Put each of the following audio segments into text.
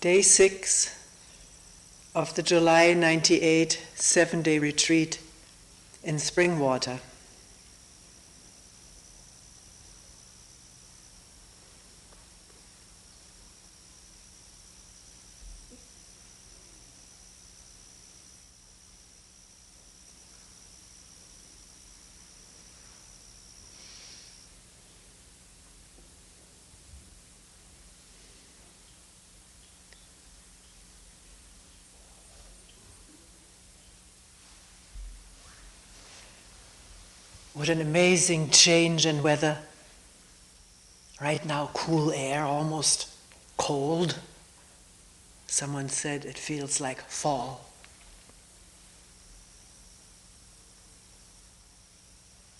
Day 6 of the July 98 7-day retreat in Springwater. What an amazing change in weather. Right now, cool air, almost cold. Someone said it feels like fall.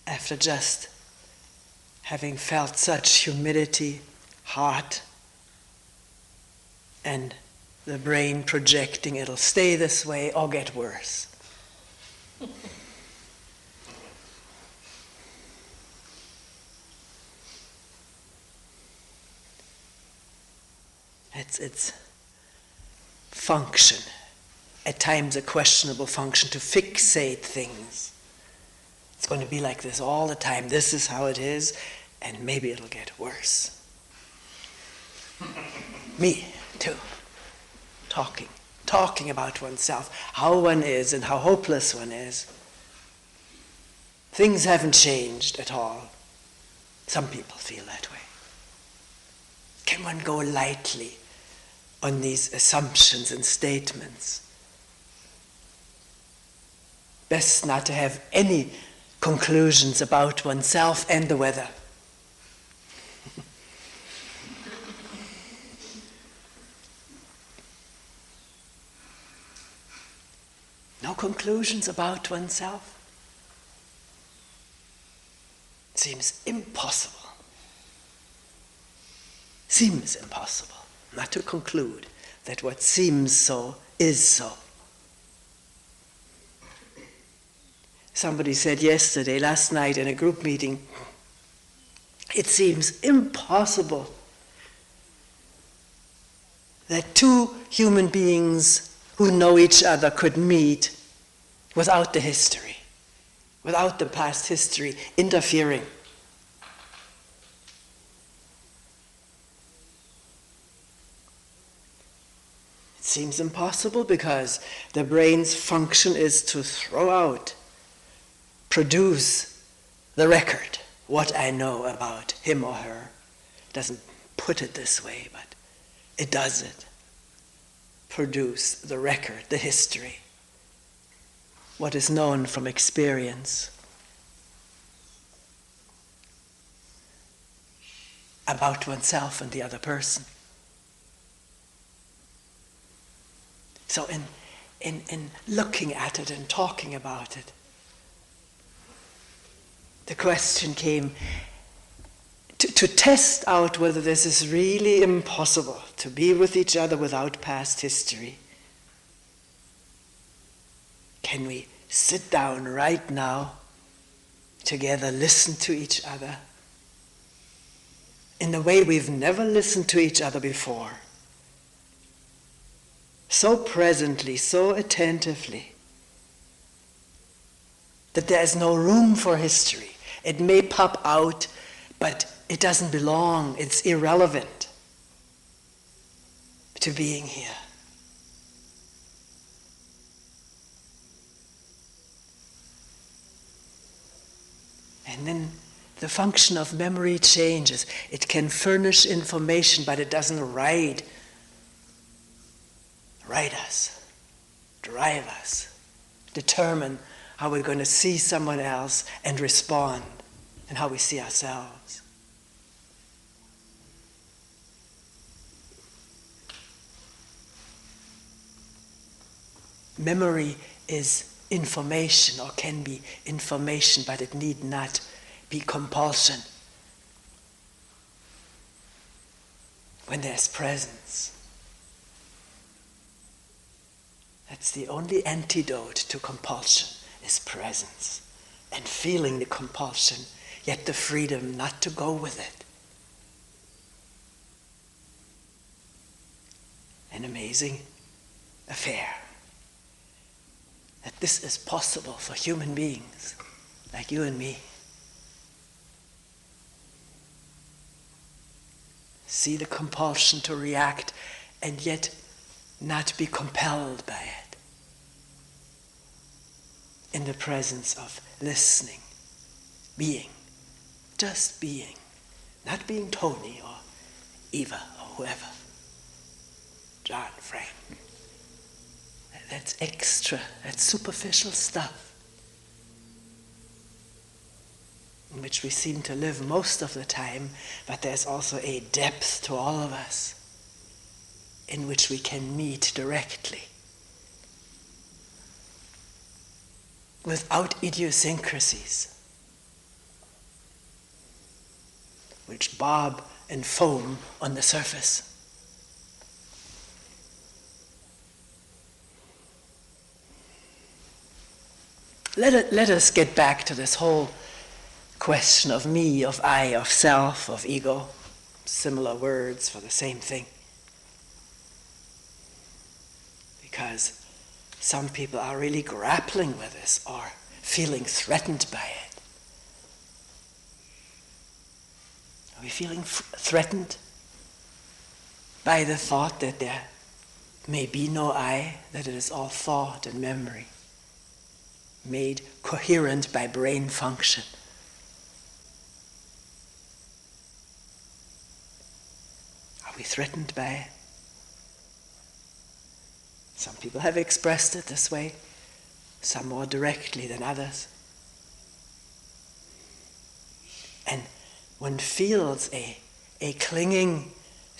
After just having felt such humidity, hot, and the brain projecting it'll stay this way or get worse. It's function, at times a questionable function, to fixate things. It's going to be like this all the time. This is how it is, and maybe it'll get worse. Me, too. Talking about oneself, how one is and how hopeless one is. Things haven't changed at all. Some people feel that way. Can one go lightly on these assumptions and statements? Best not to have any conclusions about oneself and the weather. No conclusions about oneself? Seems impossible. Seems impossible not to conclude that what seems so is so. Somebody said last night in a group meeting, it seems impossible that two human beings who know each other could meet without the history, without the past history interfering. Seems impossible because the brain's function is to throw out, produce the record, what I know about him or her. It doesn't put it this way, but it does it. Produce the record, the history, what is known from experience about oneself and the other person. So in looking at it and talking about it, the question came to test out whether this is really impossible to be with each other without past history. Can we sit down right now, together, listen to each other in a way we've never listened to each other before? So presently, so attentively, that there is no room for history. It may pop out, but it doesn't belong. It's irrelevant to being here. And then the function of memory changes. It can furnish information, but it doesn't write us, drive us, determine how we're going to see someone else and respond, and how we see ourselves. Memory is information, or can be information, but it need not be compulsion when there's presence. That's the only antidote to compulsion, is presence, and feeling the compulsion, yet the freedom not to go with it. an amazing affair. That this is possible for human beings like you and me. See the compulsion to react and yet not be compelled by it. In the presence of listening, being, just being, not being Toni or Eva or whoever, John, Frank. That's extra, that's superficial stuff in which we seem to live most of the time, but there's also a depth to all of us in which we can meet directly without idiosyncrasies which bob and foam on the surface. Let us get back to this whole question of me, of I, of self, of ego. Similar words for the same thing. Because some people are really grappling with this or feeling threatened by it. Are we feeling threatened by the thought that there may be no I, that it is all thought and memory, made coherent by brain function? Are we threatened by it? Some people have expressed it this way, some more directly than others. And one feels a clinging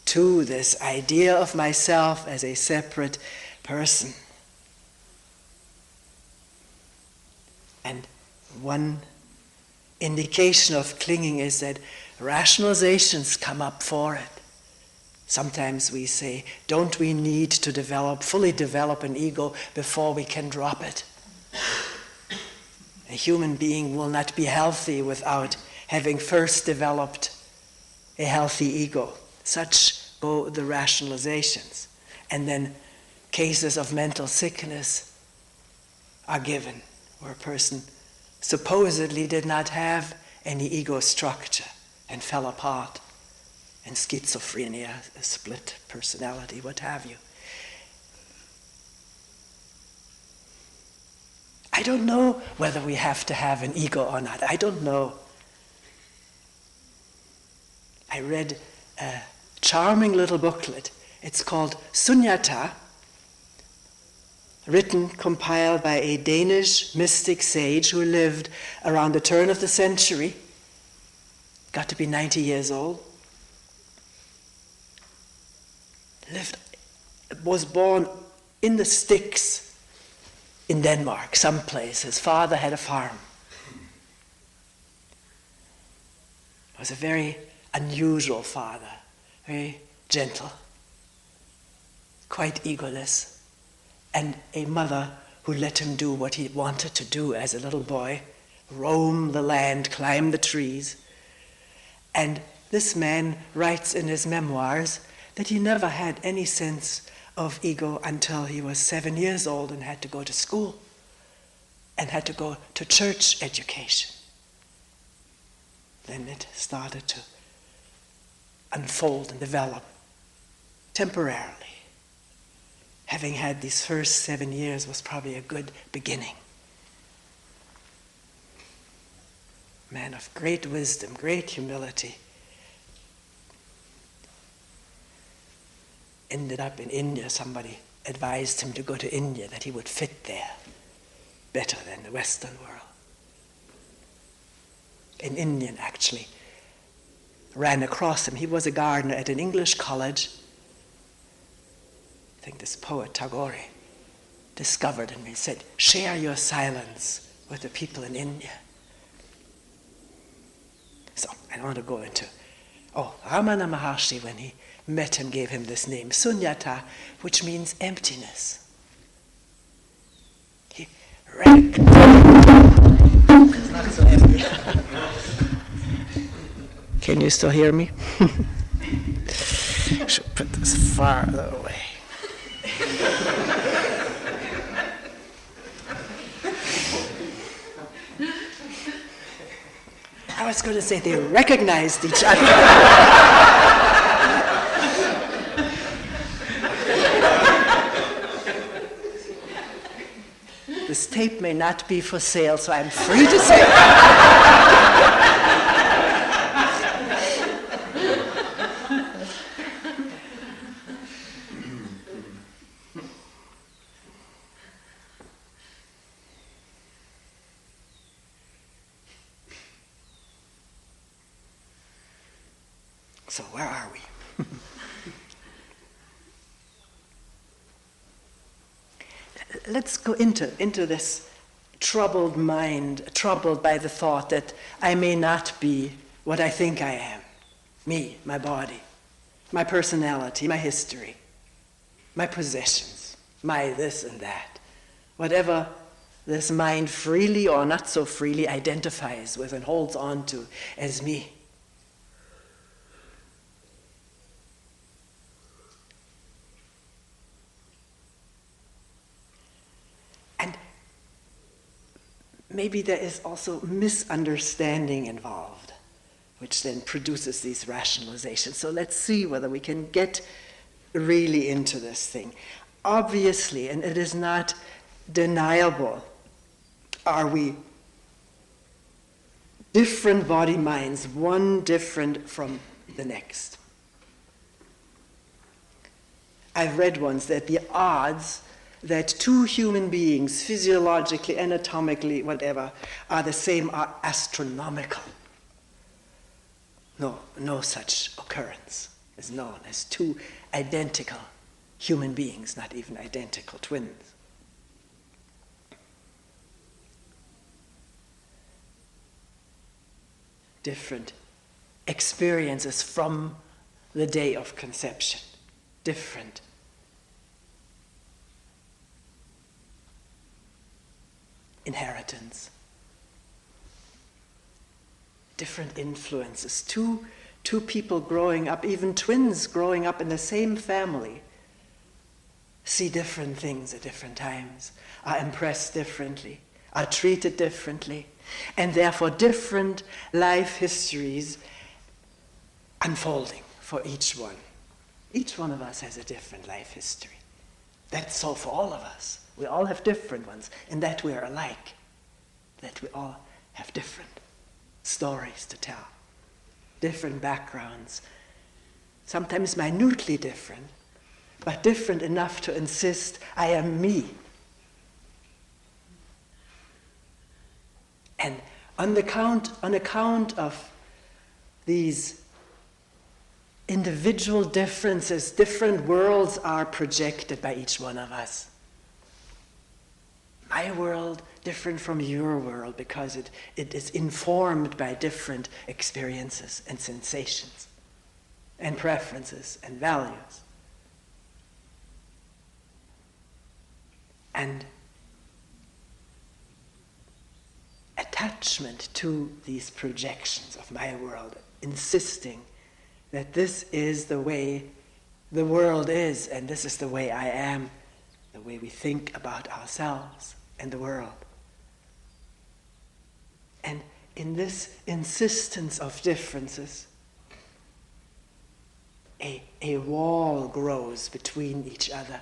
to this idea of myself as a separate person. And one indication of clinging is that rationalizations come up for it. Sometimes we say, don't we need to fully develop an ego before we can drop it? A human being will not be healthy without having first developed a healthy ego. Such go the rationalizations. And then cases of mental sickness are given, where a person supposedly did not have any ego structure and fell apart, and schizophrenia, a split personality, what have you. I don't know whether we have to have an ego or not. I don't know. I read a charming little booklet. It's called Sunyata, compiled by a Danish mystic sage who lived around the turn of the century, got to be 90 years old, was born in the sticks in Denmark, someplace. His father had a farm. He was a very unusual father, very gentle, quite egoless, and a mother who let him do what he wanted to do as a little boy, roam the land, climb the trees. And this man writes in his memoirs that he never had any sense of ego until he was 7 years old and had to go to school and had to go to church education. Then it started to unfold and develop temporarily. Having had these first 7 years was probably a good beginning. Man of great wisdom, great humility. Ended up in India. Somebody advised him to go to India, that he would fit there better than the Western world. An Indian actually ran across him. He was a gardener at an English college. I think this poet Tagore discovered him. He said, share your silence with the people in India. So I don't want to go into, Ramana Maharshi, when he met him, gave him this name, Sunyata, which means emptiness. He ran. It's not so empty. Can you still hear me? Should put this farther away. was going to say they recognized each other. This tape may not be for sale, so I'm free to say So where are we? Let's go into this troubled mind, troubled by the thought that I may not be what I think I am. Me, my body, my personality, my history, my possessions, my this and that. Whatever this mind freely or not so freely identifies with and holds on to as me. Maybe there is also misunderstanding involved, which then produces these rationalizations. So let's see whether we can get really into this thing. Obviously, and it is not deniable, are we different body minds, one different from the next. I've read once that the odds that two human beings, physiologically, anatomically, whatever, are the same are astronomical. No such occurrence is known as two identical human beings, not even identical twins. Different experiences from the day of conception, different inheritance, different influences. Two people growing up, even twins growing up in the same family, see different things at different times, are impressed differently, are treated differently, and therefore different life histories unfolding for each one. Each one of us has a different life history. That's so for all of us. We all have different ones, in that we are alike, that we all have different stories to tell, different backgrounds, sometimes minutely different, but different enough to insist, I am me. And on account of these individual differences, different worlds are projected by each one of us. My world different from your world because it is informed by different experiences and sensations and preferences and values. And attachment to these projections of my world, insisting that this is the way the world is and this is the way I am, the way we think about ourselves and the world. And in this insistence of differences, a wall grows between each other,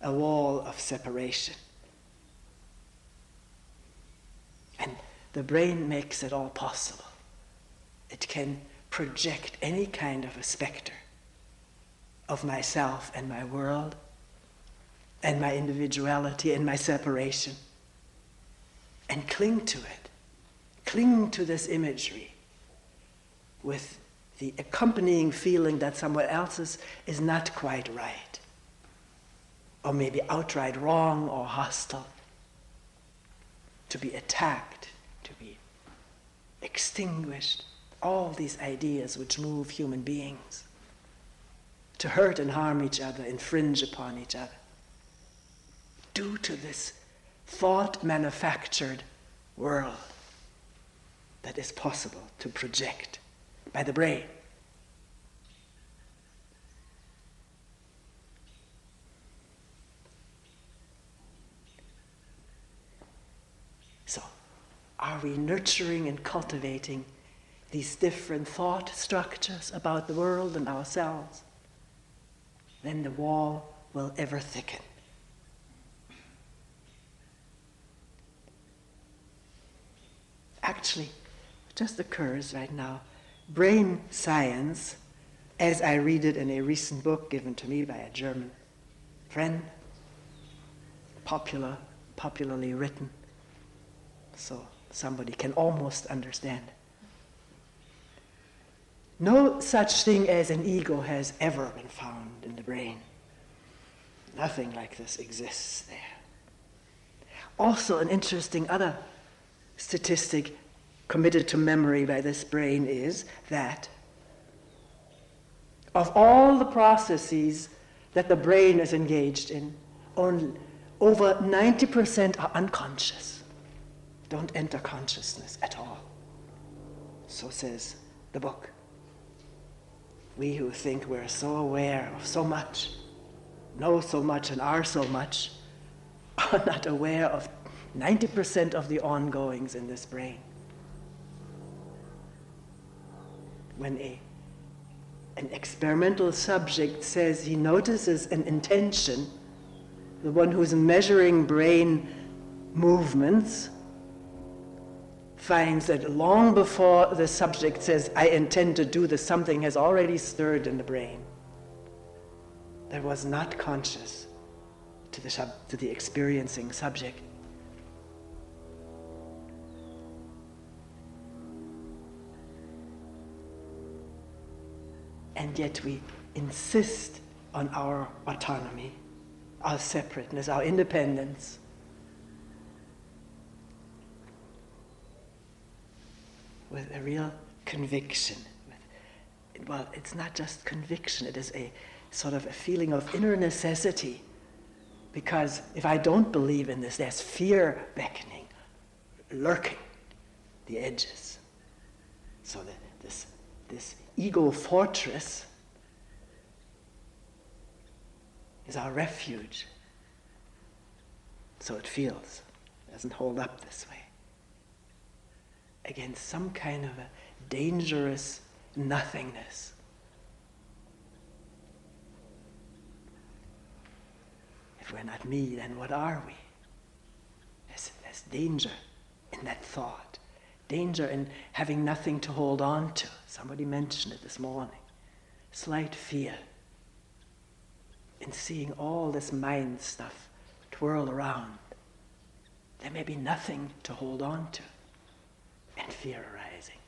a wall of separation. And the brain makes it all possible. It can project any kind of a specter of myself and my world and my individuality and my separation, and cling to it, cling to this imagery with the accompanying feeling that someone else's is not quite right, or maybe outright wrong or hostile, to be attacked, to be extinguished, all these ideas which move human beings, to hurt and harm each other, infringe upon each other, due to this thought-manufactured world that is possible to project by the brain. So, are we nurturing and cultivating these different thought structures about the world and ourselves, then the wall will ever thicken. Actually, it just occurs right now, brain science, as I read it in a recent book given to me by a German friend, popularly written, so somebody can almost understand it. No such thing as an ego has ever been found in the brain. Nothing like this exists there. Also, an interesting other statistic committed to memory by this brain is that of all the processes that the brain is engaged in, only over 90% are unconscious, don't enter consciousness at all. So says the book. We who think we're so aware of so much, know so much and are so much, are not aware of 90% of the ongoings in this brain. When an experimental subject says he notices an intention, the one who's measuring brain movements finds that long before the subject says, I intend to do this, something has already stirred in the brain that was not conscious to the experiencing subject. And yet we insist on our autonomy, our separateness, our independence. With a real conviction. Well, it's not just conviction, it is a sort of a feeling of inner necessity. Because if I don't believe in this, there's fear beckoning, lurking the edges. So that this ego fortress is our refuge. So it feels, it doesn't hold up this way, against some kind of a dangerous nothingness. If we're not me, then what are we? There's danger in that thought. Danger in having nothing to hold on to. Somebody mentioned it this morning. Slight fear in seeing all this mind stuff twirl around. There may be nothing to hold on to, and fear arising.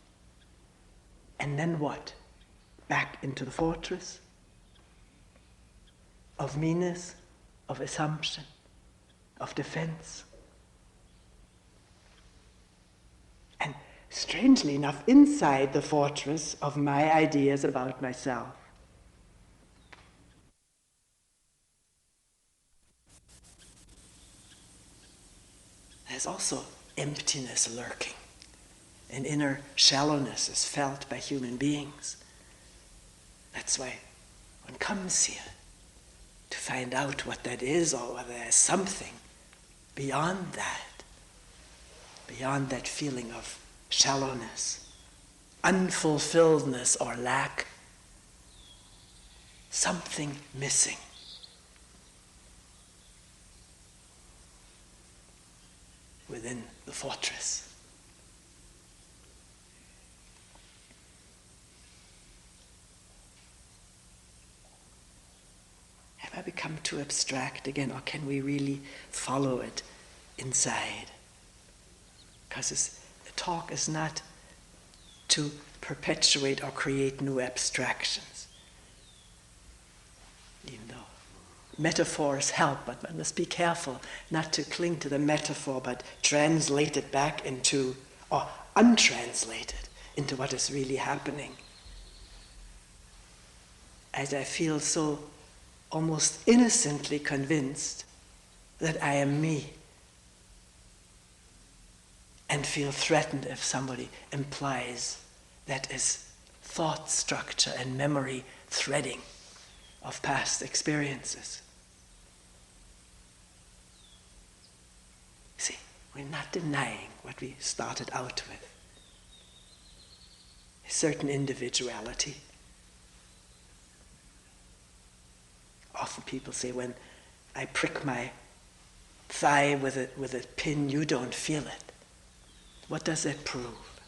And then what? Back into the fortress of meanness, of assumption, of defense. And strangely enough, inside the fortress of my ideas about myself, there's also emptiness lurking. An inner shallowness is felt by human beings. That's why one comes here, to find out what that is, or whether there's something beyond that feeling of shallowness, unfulfilledness or lack, something missing. Within the fortress. Have I become too abstract again, or can we really follow it inside? Because the talk is not to perpetuate or create new abstractions. Even though metaphors help, but one must be careful not to cling to the metaphor, but translate it back into, or untranslate it into what is really happening. As I feel so almost innocently convinced that I am me, and feel threatened if somebody implies that is thought structure and memory threading of past experiences. See, we're not denying what we started out with. a certain individuality. Often people say, when I prick my thigh with a pin, you don't feel it. What does that prove?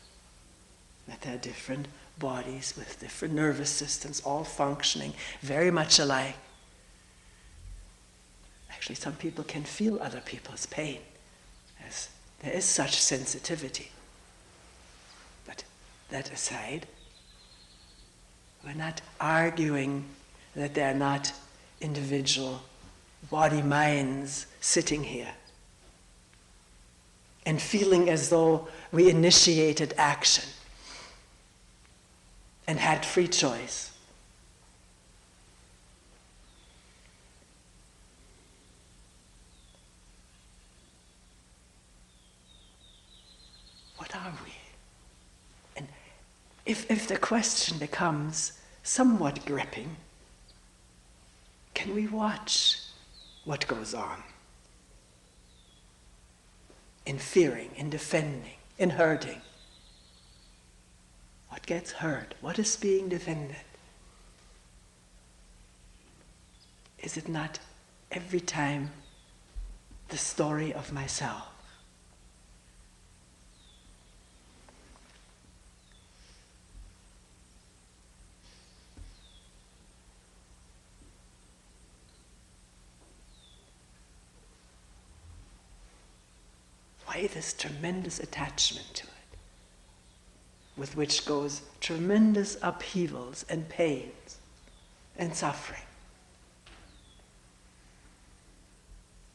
That there are different bodies with different nervous systems, all functioning very much alike. Actually, some people can feel other people's pain, as there is such sensitivity. But that aside, we're not arguing that there are not individual body-minds sitting here and feeling as though we initiated action and had free choice. What are we? And if the question becomes somewhat gripping, can we watch what goes on? In fearing, in defending, in hurting. What gets hurt? What is being defended? Is it not every time the story of myself? Why this tremendous attachment to it, with which goes tremendous upheavals and pains and suffering?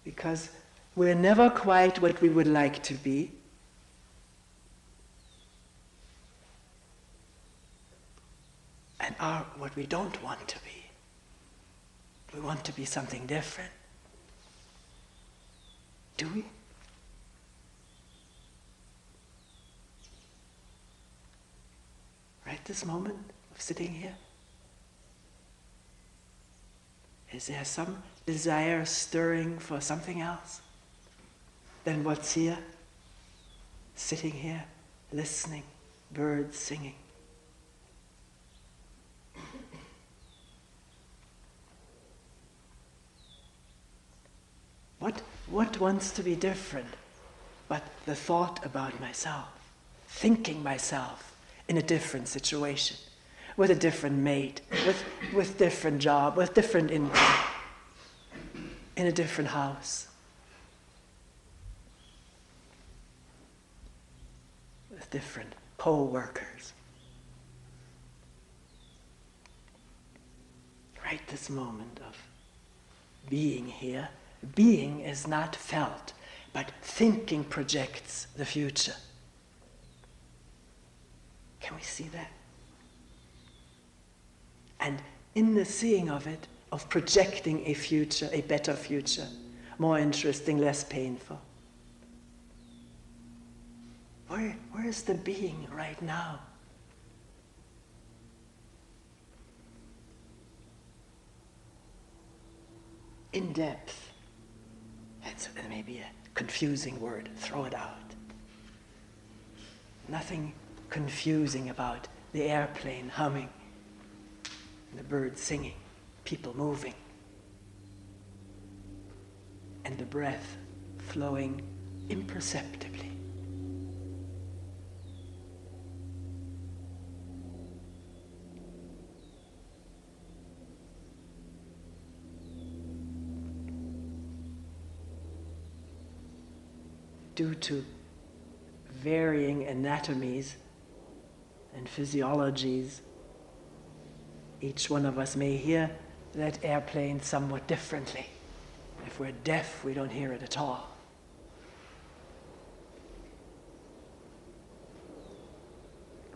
Because we're never quite what we would like to be. And are what we don't want to be. We want to be something different. Do we? Right this moment of sitting here? Is there some desire stirring for something else than what's here? Sitting here, listening, birds singing. What wants to be different but the thought about myself, thinking myself in a different situation, with a different mate, with different job, with different income, in a different house, with different co-workers. Right this moment of being here, being is not felt, but thinking projects the future. Can we see that? And in the seeing of it, of projecting a future, a better future, more interesting, less painful, where is the being right now? In depth. That's maybe a confusing word. Throw it out. Nothing confusing about the airplane humming, the birds singing, people moving, and the breath flowing imperceptibly. Due to varying anatomies and physiologies, each one of us may hear that airplane somewhat differently. If we're deaf, we don't hear it at all.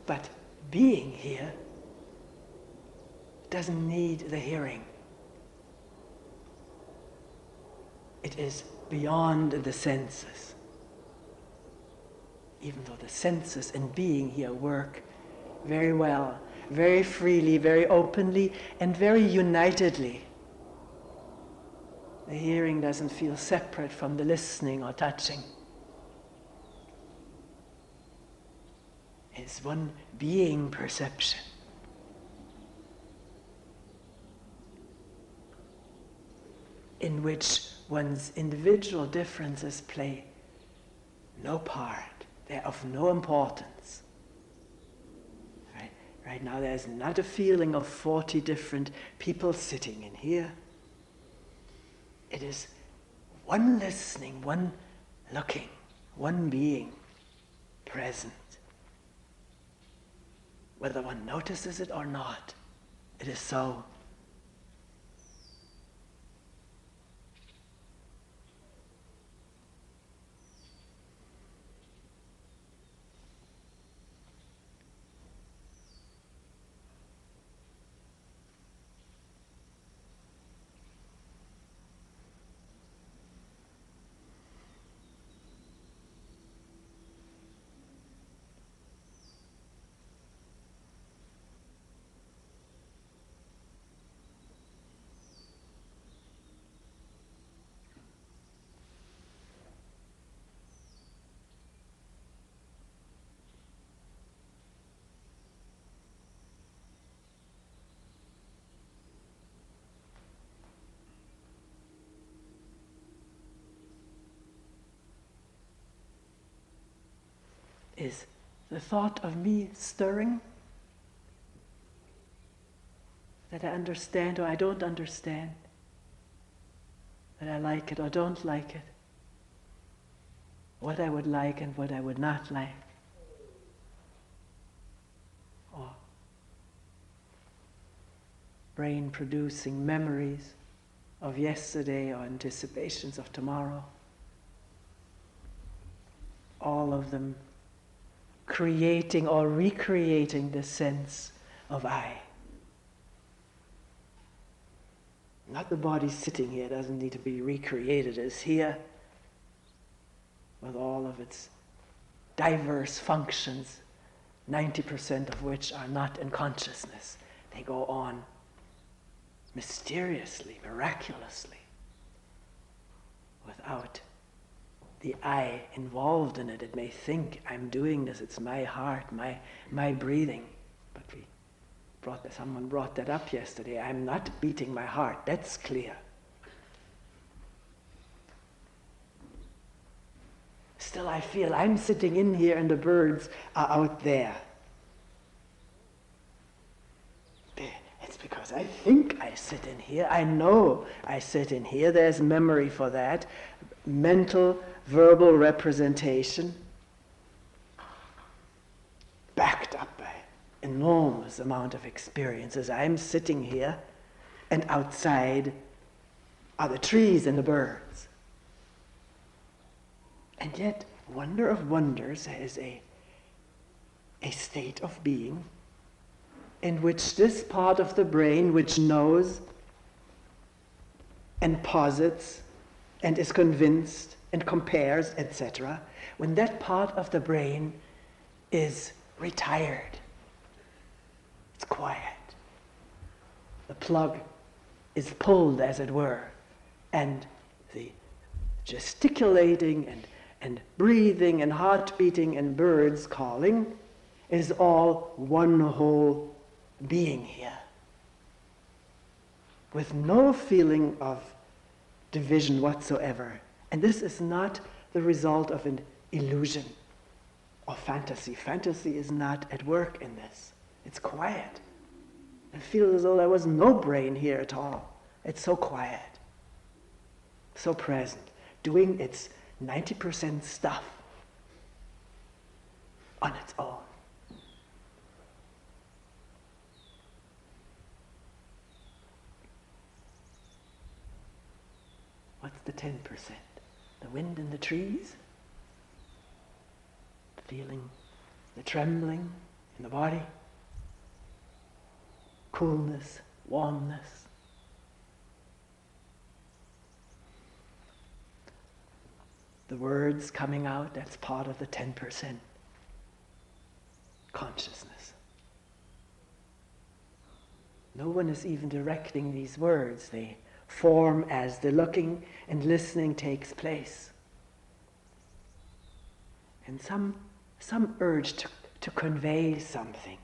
But being here doesn't need the hearing. It is beyond the senses. Even though the senses and being here work very well, very freely, very openly, and very unitedly. The hearing doesn't feel separate from the listening or touching. is one being perception. In which one's individual differences play no part. They're of no importance. Right now there's not a feeling of 40 different people sitting in here. It is one listening, one looking, one being present. Whether one notices it or not, it is so. Is the thought of me stirring? That I understand or I don't understand? That I like it or don't like it? What I would like and what I would not like? Or brain producing memories of yesterday or anticipations of tomorrow? All of them creating or recreating the sense of I. Not the body sitting here, doesn't need to be recreated. It's here with all of its diverse functions, 90% of which are not in consciousness. They go on mysteriously, miraculously, without the I involved in it. It may think, I'm doing this, it's my heart, my breathing. But someone brought that up yesterday. I'm not beating my heart, that's clear. Still I feel I'm sitting in here and the birds are out there. It's because I think I sit in here. I know I sit in here. There's memory for that. Mental, verbal representation backed up by enormous amount of experiences. I'm sitting here and outside are the trees and the birds. And yet, wonder of wonders is a state of being in which this part of the brain which knows and posits and is convinced and compares, etc., when that part of the brain is retired, it's quiet. The plug is pulled, as it were, and the gesticulating and breathing and heart beating and birds calling is all one whole being here, with no feeling of division whatsoever. And this is not the result of an illusion or fantasy. Fantasy is not at work in this. It's quiet. I feel as though there was no brain here at all. It's so quiet, so present, doing its 90% stuff on its own. What's the 10%? The wind in the trees? Feeling the trembling in the body? Coolness, warmness. The words coming out, that's part of the 10%. Consciousness. No one is even directing these words. They form as the looking and listening takes place. And some urge to convey something,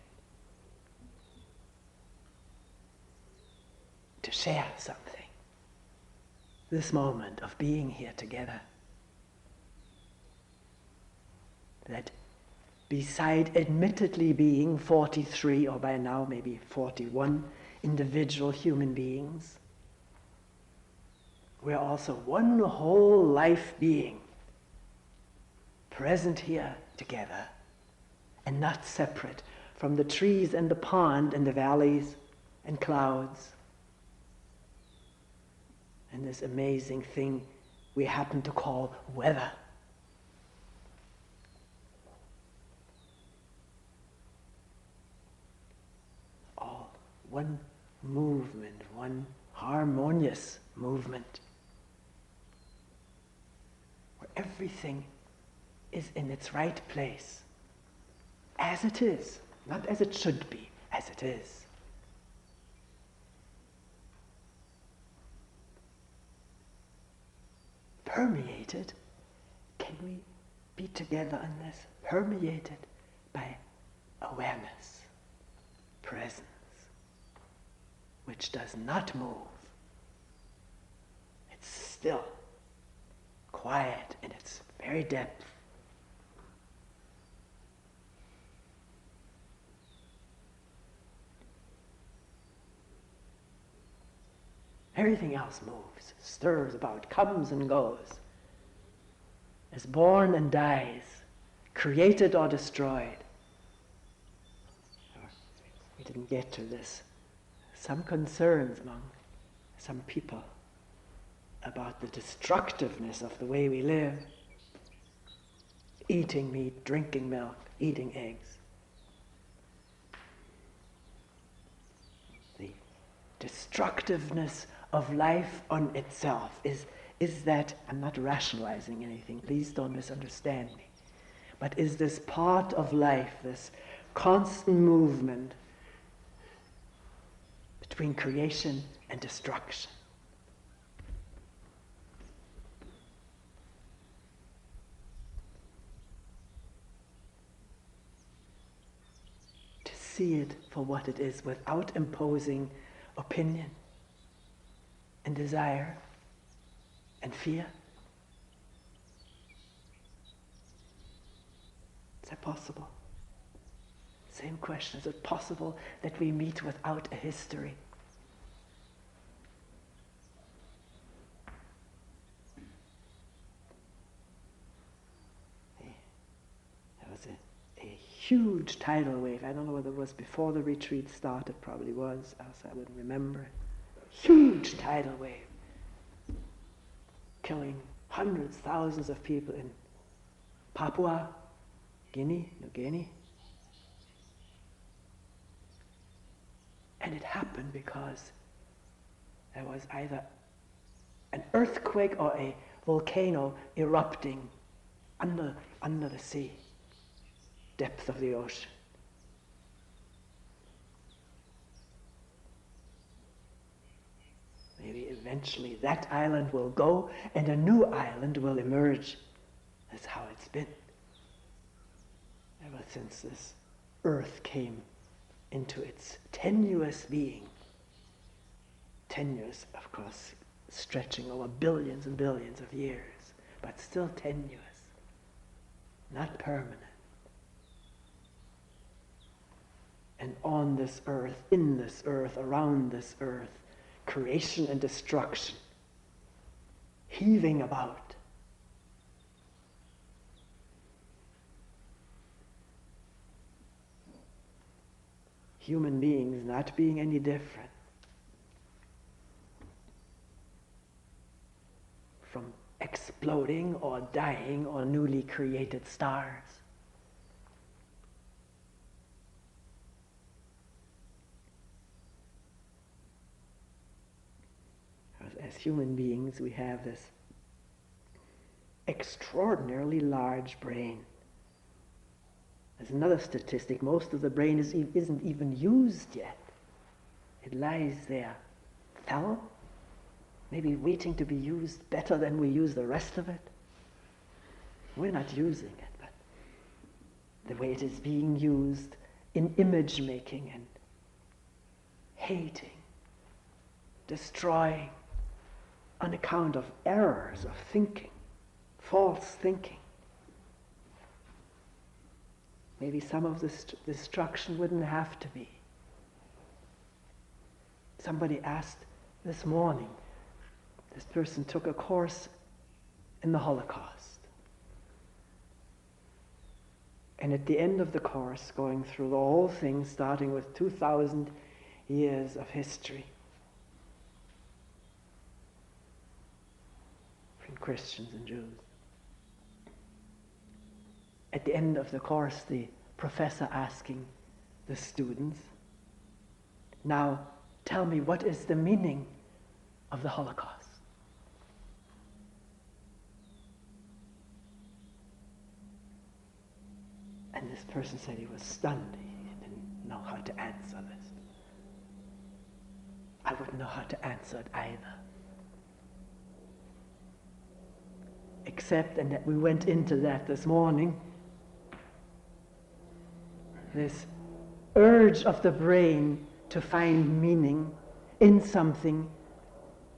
to share something. This moment of being here together, that beside admittedly being 43 or by now maybe 41 individual human beings, we're also one whole life being present here together and not separate from the trees and the pond and the valleys and clouds and this amazing thing we happen to call weather. All one movement, one harmonious movement, where everything is in its right place, as it is, not as it should be, as it is. Permeated, can we be together on this? Permeated by awareness, presence, which does not move. It's still, quiet in its very depth. Everything else moves, stirs about, comes and goes, is born and dies, created or destroyed. We didn't get to this. Some concerns among some people about the destructiveness of the way we live, eating meat, drinking milk, eating eggs. The destructiveness of life on itself is that, I'm not rationalizing anything, please don't misunderstand me, but is this part of life, this constant movement between creation and destruction. To see it for what it is without imposing opinion and desire and fear. Is that possible? Same question. Is it possible that we meet without a history? There was a huge tidal wave. I don't know whether it was before the retreat started, probably was, else I wouldn't remember it. Huge tidal wave, killing hundreds, thousands of people in Papua New Guinea. And it happened because there was either an earthquake or a volcano erupting under the sea, depth of the ocean. Maybe eventually that island will go and a new island will emerge. That's how it's been ever since this earth came into its tenuous being. Tenuous, of course, stretching over billions and billions of years, but still tenuous, not permanent. And on this earth, in this earth, around this earth, creation and destruction, heaving about. Human beings not being any different from exploding or dying or newly created stars. As human beings, we have this extraordinarily large brain. There's another statistic. Most of the brain isn't even used yet. It lies there, fallow, maybe waiting to be used better than we use the rest of it. We're not using it, but the way it is being used in image making and hating, destroying, on account of errors of thinking, false thinking. Maybe some of this destruction wouldn't have to be. Somebody asked this morning, this person took a course in the Holocaust. And at the end of the course, going through the whole thing, starting with 2,000 years of history, from Christians and Jews. At the end of the course, the professor asking the students, now tell me, what is the meaning of the Holocaust? And this person said he was stunned. He didn't know how to answer this. I wouldn't know how to answer it either. Except, and that we went into that this morning, this urge of the brain to find meaning in something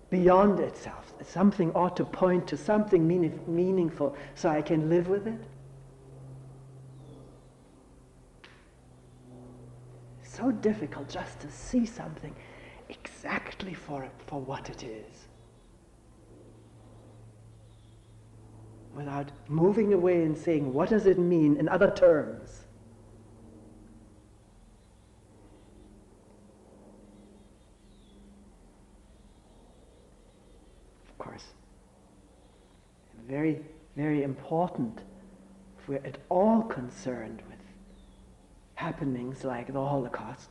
beyond itself. Something ought to point to something meaningful so I can live with it. So difficult just to see something exactly for what it is, without moving away and saying, what does it mean in other terms? Of course, very, very important if we're at all concerned with happenings like the Holocaust,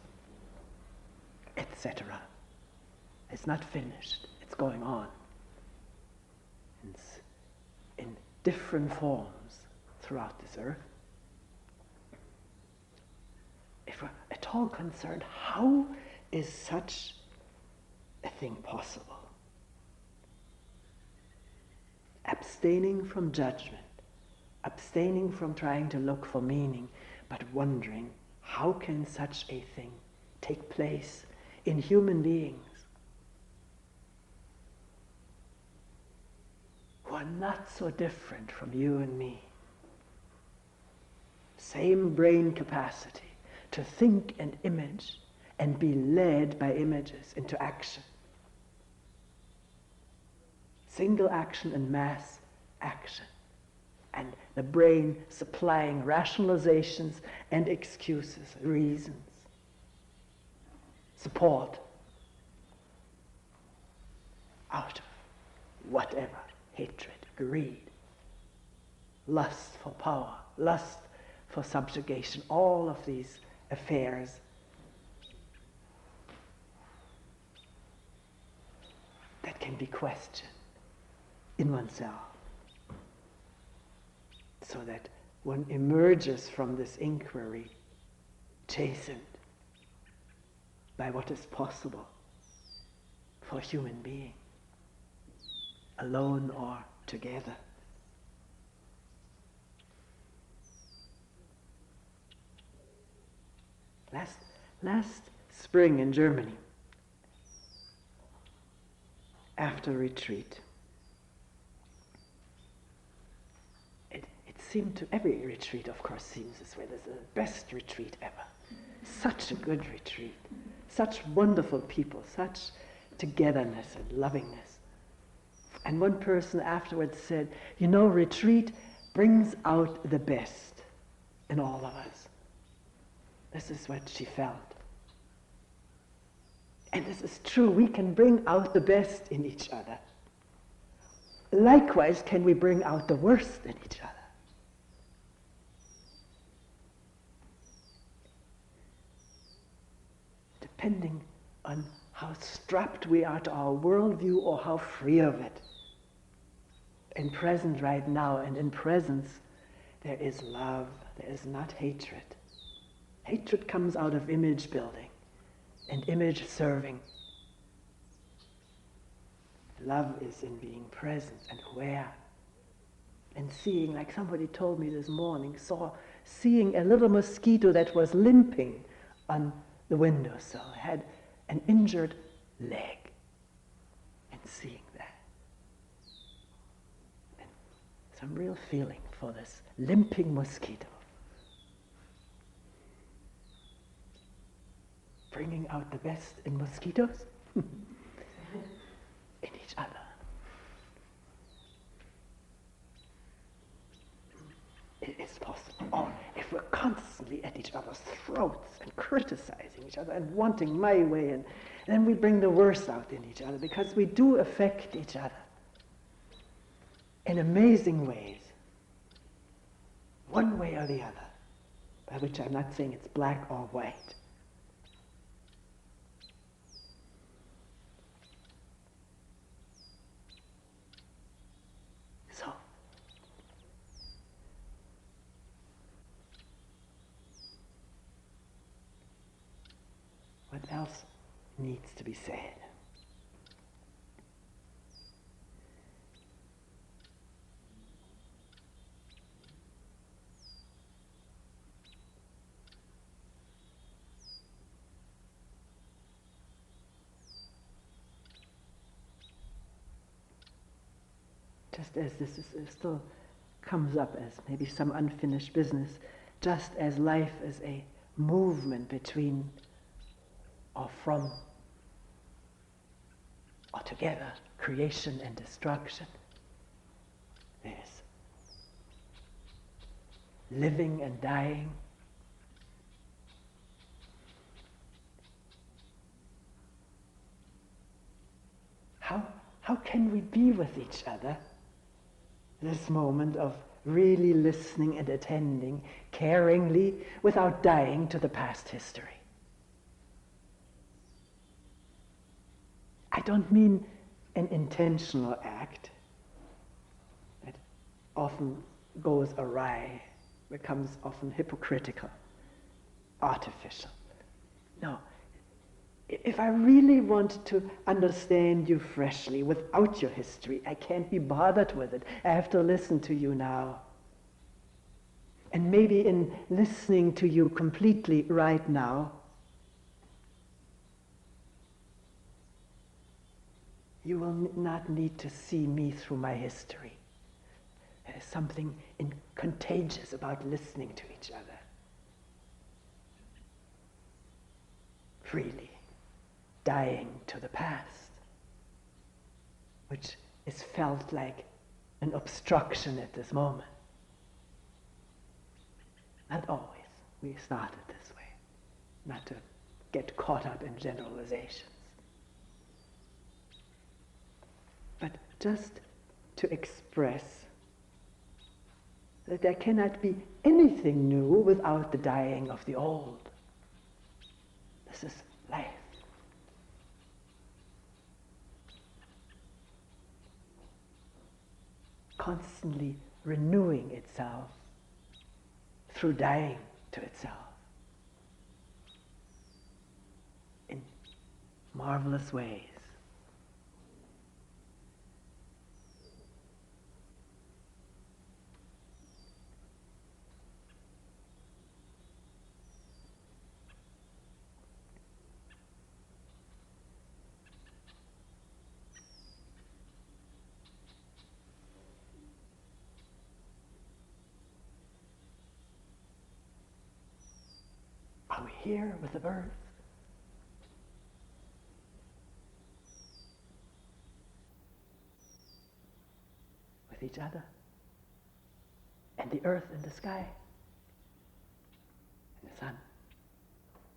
etc. It's not finished, it's going on. It's in different forms throughout this earth. If we're at all concerned, how is such a thing possible? Abstaining from judgment, abstaining from trying to look for meaning, but wondering, how can such a thing take place in human beings who are not so different from you and me? Same brain capacity to think and image and be led by images into action. Single action and mass action. And the brain supplying rationalizations and excuses, reasons, support out of whatever, hatred, greed, lust for power, lust for subjugation, all of these affairs that can be questioned in oneself, so that one emerges from this inquiry chastened by what is possible for human being, alone or together. Last spring in Germany, after retreat, it seemed to, every retreat of course seems this way, this is the best retreat ever. Such a good retreat, such wonderful people, such togetherness and lovingness. And one person afterwards said, you know, retreat brings out the best in all of us. This is what she felt. And this is true, we can bring out the best in each other. Likewise, can we bring out the worst in each other? Depending on how strapped we are to our worldview or how free of it. In present right now and in presence, there is love, there is not hatred. Hatred comes out of image building and image serving. Love is in being present and aware and seeing, like somebody told me this morning, saw seeing a little mosquito that was limping on the windowsill, had an injured leg, and seeing that. And some real feeling for this limping mosquito. Bringing out the best in mosquitoes, in each other. It is possible. Or if we're constantly at each other's throats and criticizing each other and wanting my way, and then we bring the worst out in each other, because we do affect each other in amazing ways, one way or the other, by which I'm not saying it's black or white. So, what else needs to be said? Just as this still comes up as maybe some unfinished business, just as life is a movement between or from or together creation and destruction, there's living and dying. How can we be with each other this moment of really listening and attending caringly without dying to the past history? I don't mean an intentional act that often goes awry, becomes often hypocritical, artificial. No. If I really want to understand you freshly without your history, I can't be bothered with it. I have to listen to you now. And maybe in listening to you completely right now, you will not need to see me through my history. There is something contagious about listening to each other. Freely. Dying to the past, which is felt like an obstruction at this moment. Not always. We started this way, not to get caught up in generalizations. But just to express that there cannot be anything new without the dying of the old. This is life. Constantly renewing itself through dying to itself in marvelous ways. Are we here with the birds? With each other? And the earth and the sky? And the sun?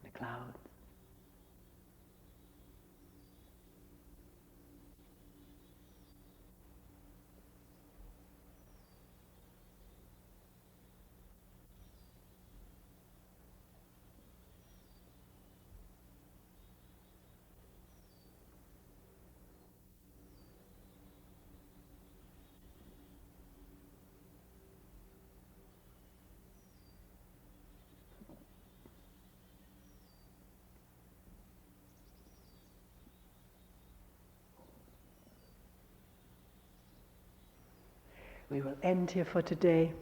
And the clouds? We will end here for today.